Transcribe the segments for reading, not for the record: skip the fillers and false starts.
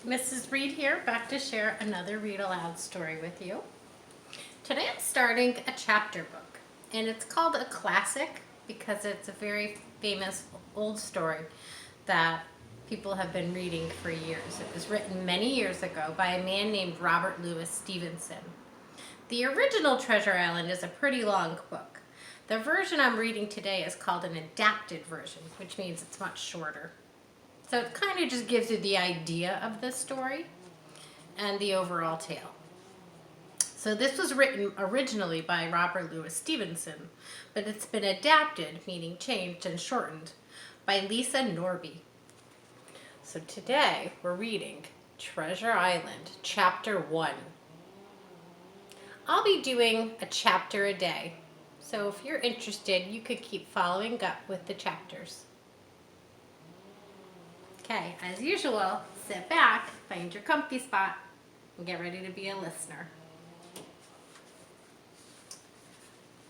Mrs. Reed here, back to share another read aloud story with you. Today I'm starting a chapter book, and it's called a classic because it's a very famous old story that people have been reading for years. It was written many years ago by a man named Robert Louis Stevenson. The original Treasure Island is a pretty long book. The version I'm reading today is called an adapted version, which means it's much shorter. So it kind of just gives you the idea of the story and the overall tale. So this was written originally by Robert Louis Stevenson, but it's been adapted, meaning changed and shortened, by Lisa Norby. So today we're reading Treasure Island, Chapter 1. I'll be doing a chapter a day, so if you're interested, you could keep following up with the chapters. Okay, as usual, sit back, find your comfy spot, and get ready to be a listener.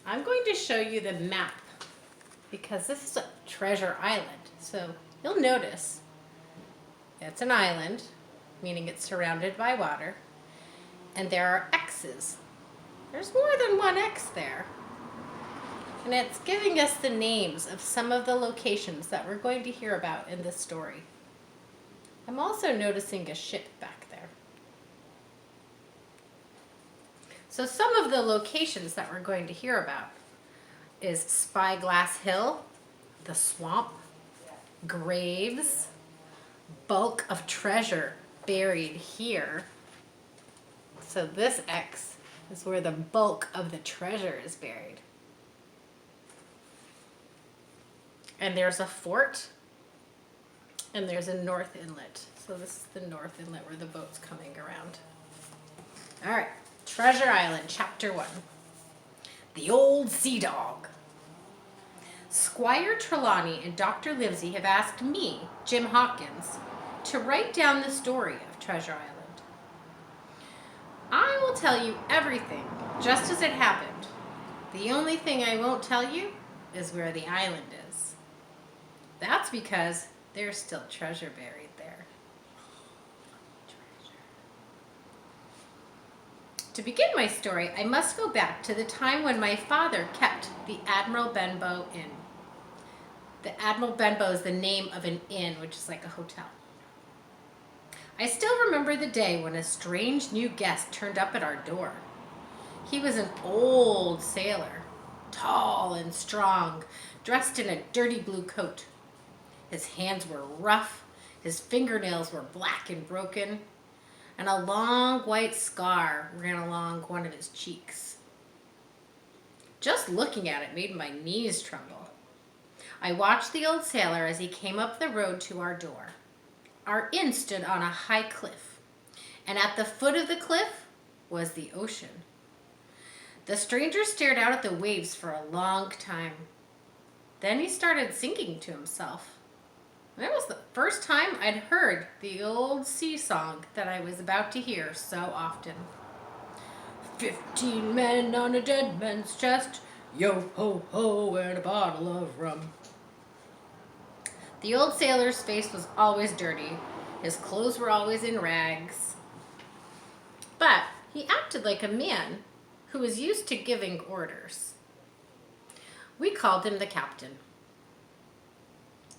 I'm going to show you the map because this is a treasure island. So you'll notice it's an island, meaning it's surrounded by water, and there are X's. There's more than one X there. And it's giving us the names of some of the locations that we're going to hear about in this story. I'm also noticing a ship back there. So some of the locations that we're going to hear about is Spyglass Hill, the swamp, graves, bulk of treasure buried here. So this X is where the bulk of the treasure is buried. And there's a fort. And there's a north inlet. So this is the north inlet where the boat's coming around. All right, Treasure Island, Chapter 1. The Old Sea Dog. Squire Trelawney and Dr. Livesey have asked me, Jim Hawkins, to write down the story of Treasure Island. I will tell you everything just as it happened. The only thing I won't tell you is where the island is. That's because there's still treasure buried there. Treasure. To begin my story, I must go back to the time when my father kept the Admiral Benbow Inn. The Admiral Benbow is the name of an inn, which is like a hotel. I still remember the day when a strange new guest turned up at our door. He was an old sailor, tall and strong, dressed in a dirty blue coat. His hands were rough, his fingernails were black and broken, and a long white scar ran along one of his cheeks. Just looking at it made my knees tremble. I watched the old sailor as he came up the road to our door. Our inn stood on a high cliff, and at the foot of the cliff was the ocean. The stranger stared out at the waves for a long time. Then he started singing to himself. That was the first time I'd heard the old sea song that I was about to hear so often. 15 men on a dead man's chest, yo ho ho, and a bottle of rum. The old sailor's face was always dirty. His clothes were always in rags. But he acted like a man who was used to giving orders. We called him the captain.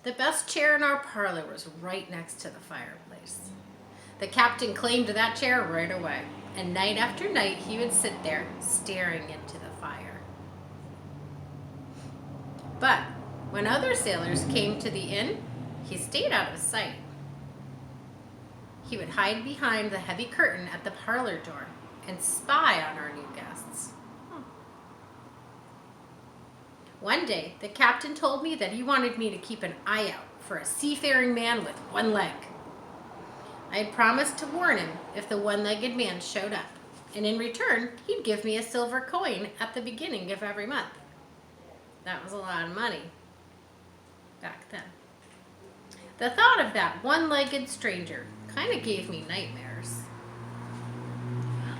The best chair in our parlor was right next to the fireplace. The captain claimed that chair right away, and night after night he would sit there staring into the fire. But when other sailors came to the inn, he stayed out of sight. He would hide behind the heavy curtain at the parlor door and spy on our new guests. One day, the captain told me that he wanted me to keep an eye out for a seafaring man with one leg. I had promised to warn him if the one-legged man showed up, and in return, he'd give me a silver coin at the beginning of every month. That was a lot of money back then. The thought of that one-legged stranger kind of gave me nightmares.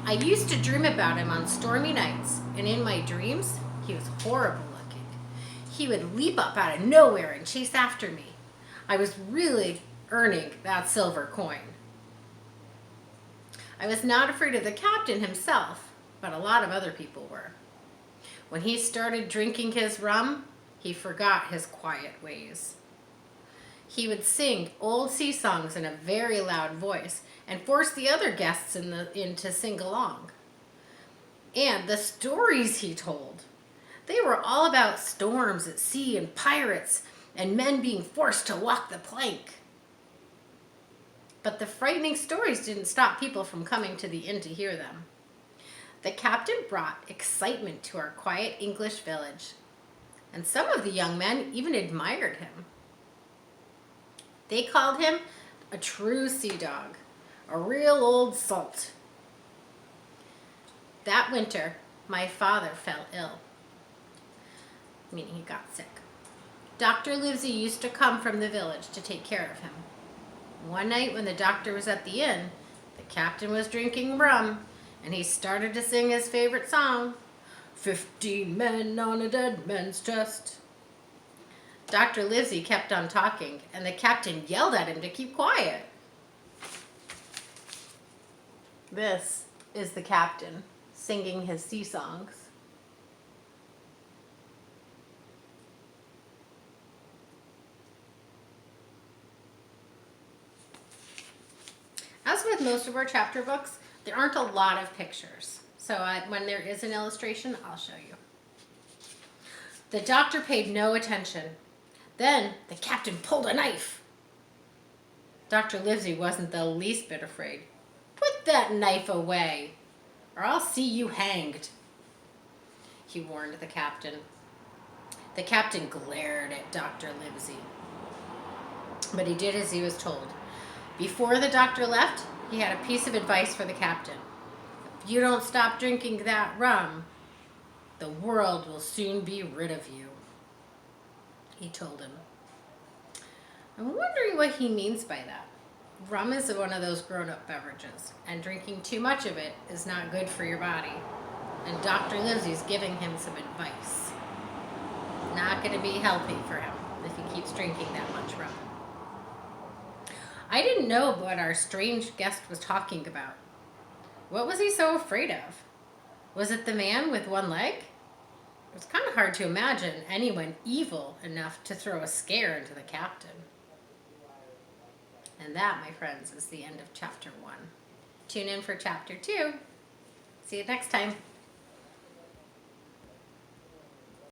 I used to dream about him on stormy nights, and in my dreams, he was horrible looking. He would leap up out of nowhere and chase after me. I was really earning that silver coin. I was not afraid of the captain himself, but a lot of other people were. When he started drinking his rum, he forgot his quiet ways. He would sing old sea songs in a very loud voice and force the other guests in to sing along. And the stories he told, they were all about storms at sea and pirates and men being forced to walk the plank. But the frightening stories didn't stop people from coming to the inn to hear them. The captain brought excitement to our quiet English village, and some of the young men even admired him. They called him a true sea dog, a real old salt. That winter, my father fell ill, meaning he got sick. Dr. Livesey used to come from the village to take care of him. One night when the doctor was at the inn, the captain was drinking rum, and he started to sing his favorite song, 15 men on a dead man's chest. Dr. Livesey kept on talking, and the captain yelled at him to keep quiet. This is the captain singing his sea songs. As with most of our chapter books, there aren't a lot of pictures. So when there is an illustration, I'll show you. The doctor paid no attention. Then the captain pulled a knife. Dr. Livesey wasn't the least bit afraid. Put that knife away, or I'll see you hanged, he warned the captain. The captain glared at Dr. Livesey, but he did as he was told. Before the doctor left, he had a piece of advice for the captain. If you don't stop drinking that rum, the world will soon be rid of you, he told him. I'm wondering what he means by that. Rum is one of those grown-up beverages, and drinking too much of it is not good for your body. And Dr. Livesey's giving him some advice. Not going to be healthy for him if he keeps drinking that much rum. I didn't know what our strange guest was talking about. What was he so afraid of? Was it the man with one leg? It was kind of hard to imagine anyone evil enough to throw a scare into the captain. And that, my friends, is the end of chapter 1. Tune in for chapter 2. See you next time.